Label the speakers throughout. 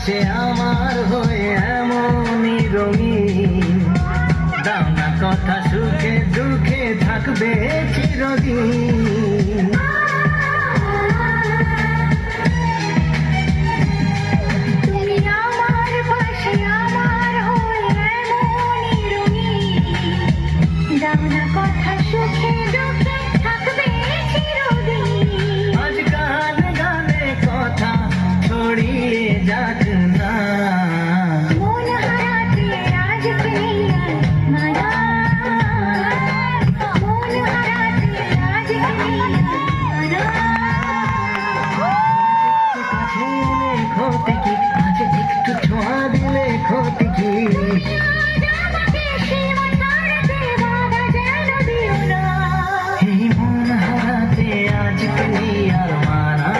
Speaker 1: সে আমার হয়ে এমনই রঙিন, দাও না কথা সুখে দুঃখে থাকবে চিরদিন।
Speaker 2: তুমি আমার পাশে আমার হয়ে এমনই রঙিন, দাও না কথা সুখে দুঃখে থাকবে চিরদিন।
Speaker 1: আজ গানে গানে কথা ছড়িয়ে যাক না,
Speaker 2: মন হারাতে আজকে নেই আর মানা, মন হারাতে আজকে নেই আর মানা।
Speaker 1: কাছে এলে ক্ষতি কি, আজ একটু ছোঁয়া দিলে ক্ষতি কি।
Speaker 2: আমাকে সীমা ছাড়তে বাধা যেন দিও না।
Speaker 1: এই মন হারাতে আজকে নেই আর মানা।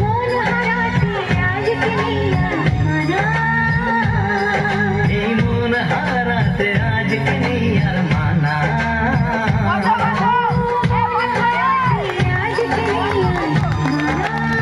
Speaker 2: মন হারাতে আজকে নেই আর মানা।
Speaker 1: এই মন হারাতে আজকে নেই আর মানা।